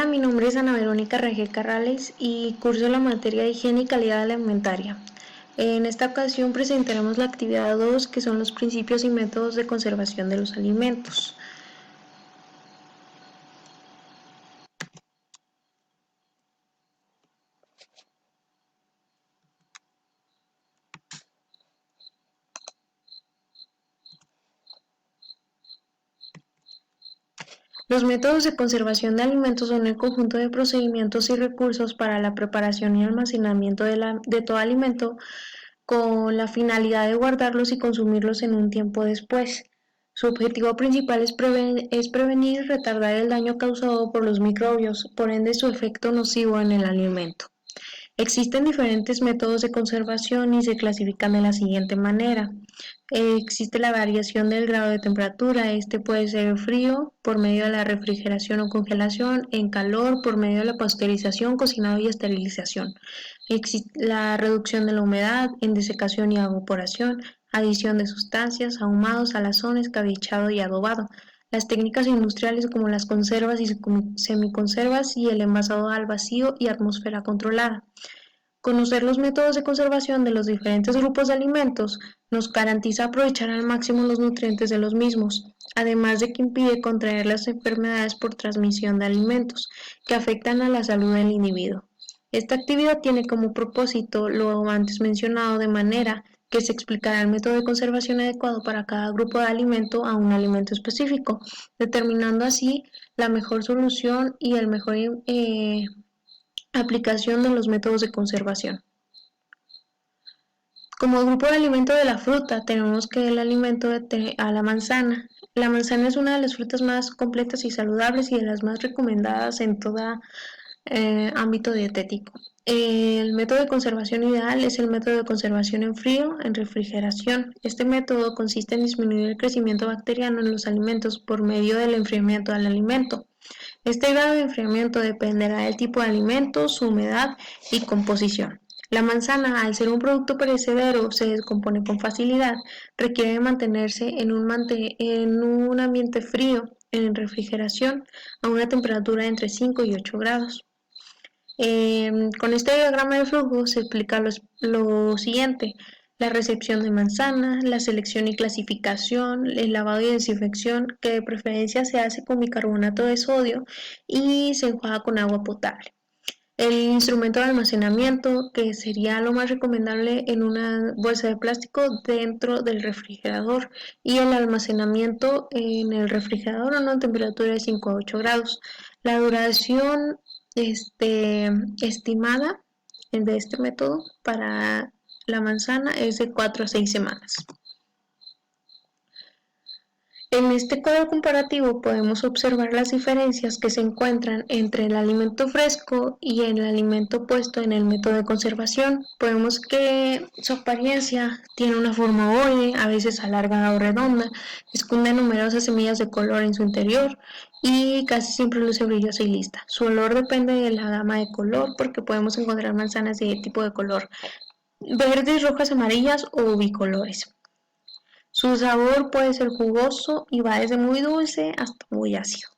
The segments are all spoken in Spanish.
Mi nombre es Ana Verónica Regel Carrales y curso la materia de higiene y calidad alimentaria. En esta ocasión presentaremos la actividad 2, que son los principios y métodos de conservación de los alimentos. Los métodos de conservación de alimentos son el conjunto de procedimientos y recursos para la preparación y almacenamiento de todo alimento con la finalidad de guardarlos y consumirlos en un tiempo después. Su objetivo principal es prevenir y retardar el daño causado por los microbios, por ende su efecto nocivo en el alimento. Existen diferentes métodos de conservación y se clasifican de la siguiente manera. Existe la variación del grado de temperatura. Este puede ser frío por medio de la refrigeración o congelación, en calor por medio de la pasteurización, cocinado y esterilización. Existe la reducción de la humedad, en desecación y evaporación, adición de sustancias, ahumado, salazón, escabechado y adobado. Las técnicas industriales como las conservas y semiconservas y el envasado al vacío y atmósfera controlada. Conocer los métodos de conservación de los diferentes grupos de alimentos nos garantiza aprovechar al máximo los nutrientes de los mismos, además de que impide contraer las enfermedades por transmisión de alimentos que afectan a la salud del individuo. Esta actividad tiene como propósito lo antes mencionado, de manera que se explicará el método de conservación adecuado para cada grupo de alimento a un alimento específico, determinando así la mejor solución y el mejor aplicación de los métodos de conservación. Como grupo de alimento de la fruta, tenemos que el alimento a la manzana. La manzana es una de las frutas más completas y saludables y de las más recomendadas en todo ámbito dietético. El método de conservación ideal es el método de conservación en frío, en refrigeración. Este método consiste en disminuir el crecimiento bacteriano en los alimentos por medio del enfriamiento del alimento. Este grado de enfriamiento dependerá del tipo de alimento, su humedad y composición. La manzana, al ser un producto perecedero, se descompone con facilidad, requiere mantenerse en un ambiente frío, en refrigeración, a una temperatura entre 5 y 8 grados. Con este diagrama de flujo se explica lo siguiente: la recepción de manzana, la selección y clasificación, el lavado y desinfección, que de preferencia se hace con bicarbonato de sodio y se enjuaga con agua potable. El instrumento de almacenamiento, que sería lo más recomendable en una bolsa de plástico dentro del refrigerador, y el almacenamiento en el refrigerador a una temperatura de 5 a 8 grados. La duración estimada de este método para la manzana es de 4 a 6 semanas. En este cuadro comparativo podemos observar las diferencias que se encuentran entre el alimento fresco y el alimento puesto en el método de conservación. Podemos que su apariencia tiene una forma ovoide, a veces alargada o redonda, esconde numerosas semillas de color en su interior y casi siempre luce brillosa y lista. Su olor depende de la gama de color, porque podemos encontrar manzanas de tipo de color verdes, rojas, amarillas o bicolores. Su sabor puede ser jugoso y va desde muy dulce hasta muy ácido.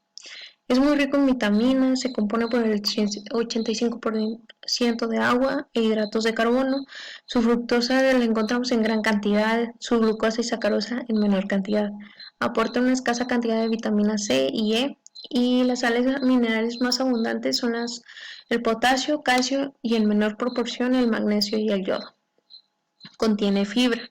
Es muy rico en vitaminas, se compone por el 85% de agua e hidratos de carbono. Su fructosa la encontramos en gran cantidad, su glucosa y sacarosa en menor cantidad. Aporta una escasa cantidad de vitamina C y E, y las sales minerales más abundantes son el potasio, calcio y en menor proporción el magnesio y el yodo. Contiene fibra.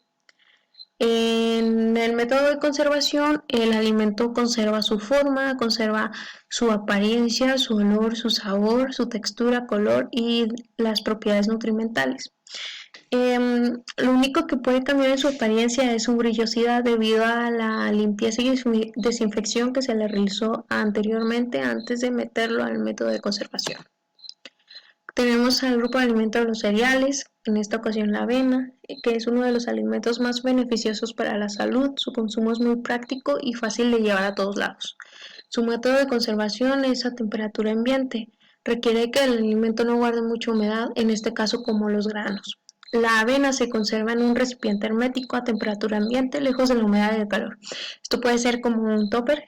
En el método de conservación, el alimento conserva su forma, conserva su apariencia, su olor, su sabor, su textura, color y las propiedades nutrimentales. Lo único que puede cambiar en su apariencia es su brillosidad, debido a la limpieza y desinfección que se le realizó anteriormente antes de meterlo al método de conservación. Tenemos al grupo de alimentos de los cereales, en esta ocasión la avena, que es uno de los alimentos más beneficiosos para la salud. Su consumo es muy práctico y fácil de llevar a todos lados. Su método de conservación es a temperatura ambiente. Requiere que el alimento no guarde mucha humedad, en este caso como los granos. La avena se conserva en un recipiente hermético a temperatura ambiente, lejos de la humedad y el calor. Esto puede ser como un topper.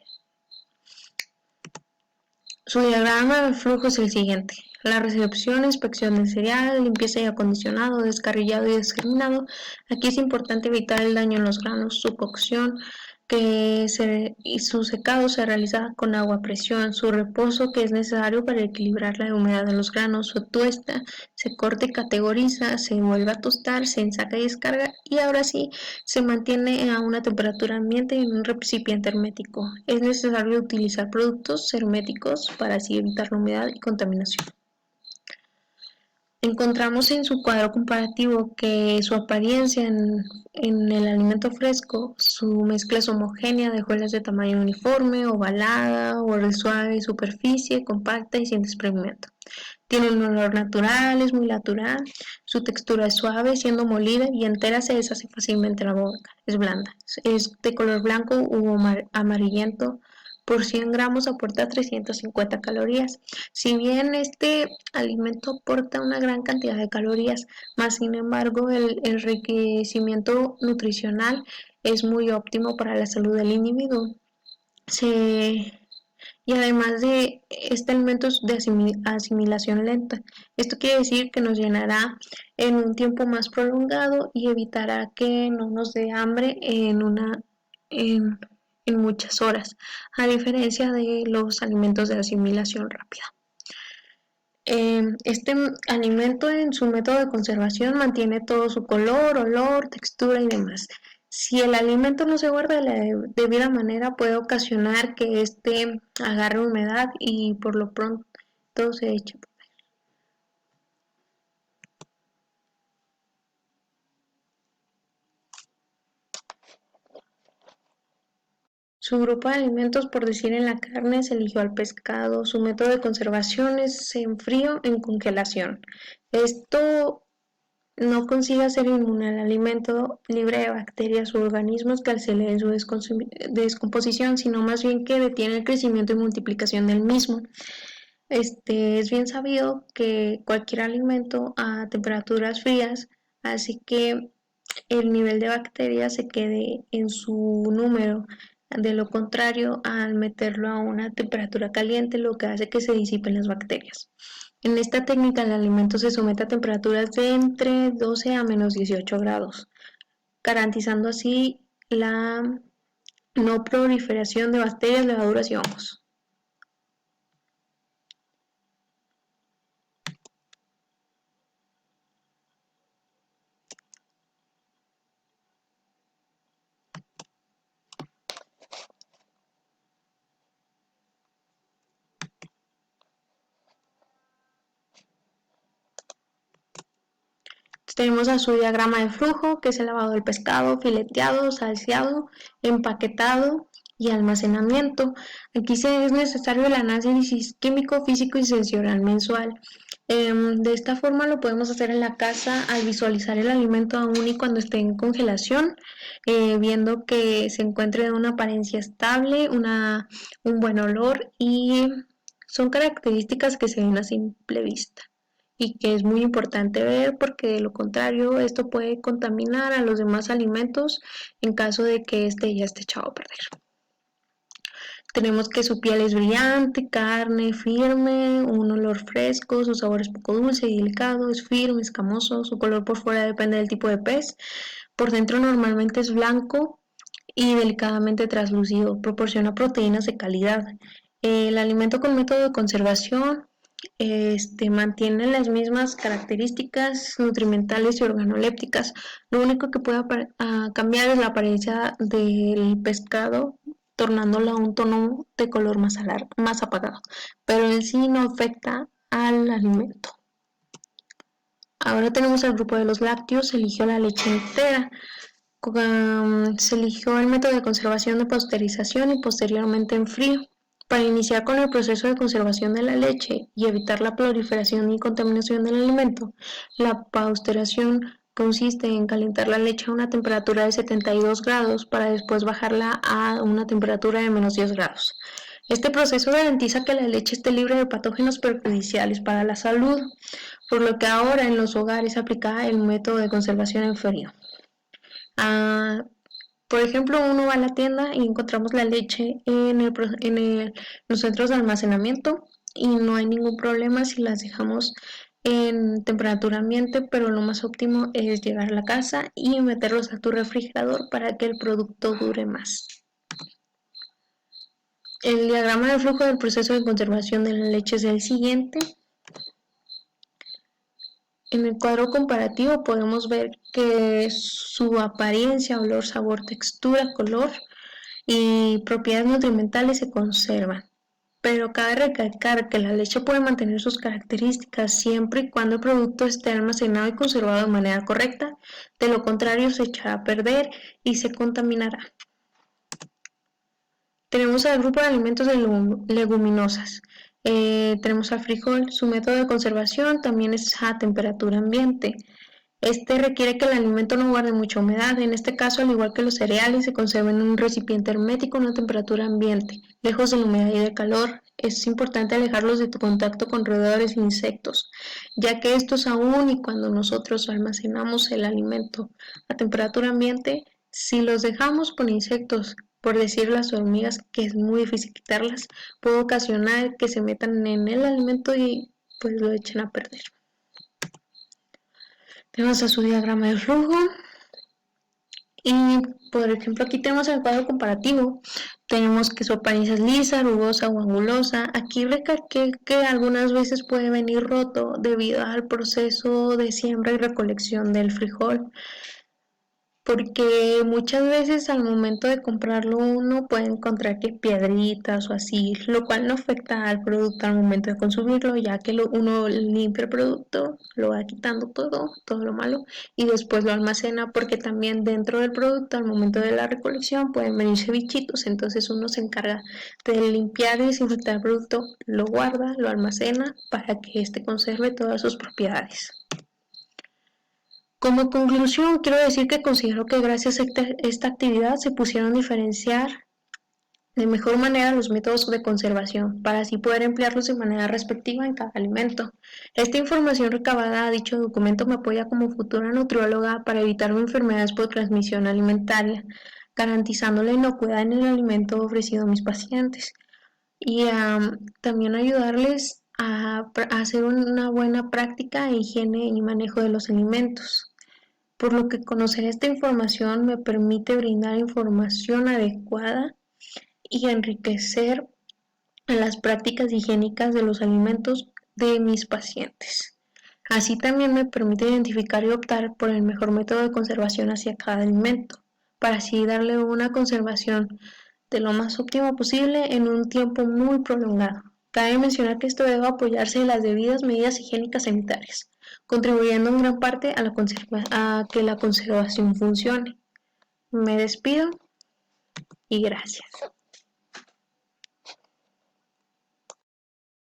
Su diagrama de flujo es el siguiente: la recepción, inspección del cereal, limpieza y acondicionado, descarrillado y desgerminado. Aquí es importante evitar el daño en los granos, su cocción y su secado se realiza con agua a presión, su reposo que es necesario para equilibrar la humedad de los granos, su tuesta, se corta y categoriza, se vuelve a tostar, se ensaca y descarga y ahora sí se mantiene a una temperatura ambiente en un recipiente hermético. Es necesario utilizar productos herméticos para así evitar la humedad y contaminación. Encontramos en su cuadro comparativo que su apariencia en el alimento fresco, su mezcla es homogénea de hojuelas de tamaño uniforme, ovalada, borde suave, superficie compacta y sin desprendimiento. Tiene un olor natural, es muy natural, su textura es suave, siendo molida y entera se deshace fácilmente en la boca, es blanda, es de color blanco u amarillento, por 100 gramos aporta 350 calorías. Si bien este alimento aporta una gran cantidad de calorías, más sin embargo el enriquecimiento nutricional es muy óptimo para la salud del individuo. Y además de este alimento es de asimilación lenta. Esto quiere decir que nos llenará en un tiempo más prolongado y evitará que no nos dé hambre en, en muchas horas, a diferencia de los alimentos de asimilación rápida. Este alimento en su método de conservación mantiene todo su color, olor, textura y demás. Si el alimento no se guarda de la debida manera, puede ocasionar que este agarre humedad y por lo pronto se eche. Su grupo de alimentos, por decir en la carne, se eligió al pescado. Su método de conservación es en frío, en congelación. Esto no consigue hacer inmune al alimento libre de bacterias u organismos que aceleren su descomposición, sino más bien que detiene el crecimiento y multiplicación del mismo. Es bien sabido que cualquier alimento a temperaturas frías hace que el nivel de bacterias se quede en su número. De lo contrario, al meterlo a una temperatura caliente, lo que hace que se disipen las bacterias. En esta técnica, el alimento se somete a temperaturas de entre 12 a menos 18 grados, garantizando así la no proliferación de bacterias, levaduras y hongos. Tenemos a su diagrama de flujo, que es el lavado del pescado, fileteado, salseado, empaquetado y almacenamiento. Aquí es necesario el análisis químico, físico y sensorial mensual. De esta forma lo podemos hacer en la casa al visualizar el alimento aún y cuando esté en congelación, viendo que se encuentre de una apariencia estable, un buen olor y son características que se ven a simple vista y que es muy importante ver porque de lo contrario esto puede contaminar a los demás alimentos en caso de que este ya esté echado a perder. Tenemos que su piel es brillante, carne firme, un olor fresco, su sabor es poco dulce y delicado, es firme, escamoso, su color por fuera depende del tipo de pez, por dentro normalmente es blanco y delicadamente translúcido, proporciona proteínas de calidad. El alimento con método de conservación mantiene las mismas características nutrimentales y organolépticas. Lo único que puede cambiar es la apariencia del pescado, tornándola a un tono de color más apagado, pero en sí no afecta al alimento. Ahora tenemos el grupo de los lácteos, se eligió la leche entera. Se eligió el método de conservación de pasteurización y posteriormente en frío. Para iniciar con el proceso de conservación de la leche y evitar la proliferación y contaminación del alimento, la pasteurización consiste en calentar la leche a una temperatura de 72 grados para después bajarla a una temperatura de menos 10 grados. Este proceso garantiza que la leche esté libre de patógenos perjudiciales para la salud, por lo que ahora en los hogares se aplica el método de conservación en frío. Por ejemplo, uno va a la tienda y encontramos la leche en los centros de almacenamiento y no hay ningún problema si las dejamos en temperatura ambiente, pero lo más óptimo es llegar a la casa y meterlos a tu refrigerador para que el producto dure más. El diagrama de flujo del proceso de conservación de la leche es el siguiente. En el cuadro comparativo podemos ver que su apariencia, olor, sabor, textura, color y propiedades nutrimentales se conservan. Pero cabe recalcar que la leche puede mantener sus características siempre y cuando el producto esté almacenado y conservado de manera correcta. De lo contrario, se echará a perder y se contaminará. Tenemos al grupo de alimentos de leguminosas. Tenemos al frijol. Su método de conservación también es a temperatura ambiente. Este requiere que el alimento no guarde mucha humedad. En este caso, al igual que los cereales, se conserva en un recipiente hermético a una temperatura ambiente, lejos de la humedad y del calor. Es importante alejarlos de tu contacto con roedores e insectos, ya que estos aún y cuando nosotros almacenamos el alimento a temperatura ambiente, si los dejamos por insectos, por decir las hormigas, que es muy difícil quitarlas, puede ocasionar que se metan en el alimento y pues lo echen a perder. Tenemos a su diagrama de flujo y por ejemplo aquí tenemos el cuadro comparativo. Tenemos que su apariencia es lisa, rugosa o angulosa. Aquí recalqué que algunas veces puede venir roto debido al proceso de siembra y recolección del frijol, porque muchas veces al momento de comprarlo uno puede encontrar que piedritas o así, lo cual no afecta al producto al momento de consumirlo, ya que uno limpia el producto, lo va quitando todo lo malo, y después lo almacena, porque también dentro del producto al momento de la recolección pueden venirse bichitos, entonces uno se encarga de limpiar y desinfectar el producto, lo guarda, lo almacena para que éste conserve todas sus propiedades. Como conclusión, quiero decir que considero que gracias a esta actividad se pusieron a diferenciar de mejor manera los métodos de conservación, para así poder emplearlos de manera respectiva en cada alimento. Esta información recabada a dicho documento me apoya como futura nutrióloga para evitar enfermedades por transmisión alimentaria, garantizando la inocuidad en el alimento ofrecido a mis pacientes y también ayudarles a hacer una buena práctica de higiene y manejo de los alimentos, por lo que conocer esta información me permite brindar información adecuada y enriquecer las prácticas higiénicas de los alimentos de mis pacientes. Así también me permite identificar y optar por el mejor método de conservación hacia cada alimento, para así darle una conservación de lo más óptimo posible en un tiempo muy prolongado. Cabe mencionar que esto debe apoyarse en las debidas medidas higiénicas sanitarias, contribuyendo en gran parte a que la conservación funcione. Me despido y gracias.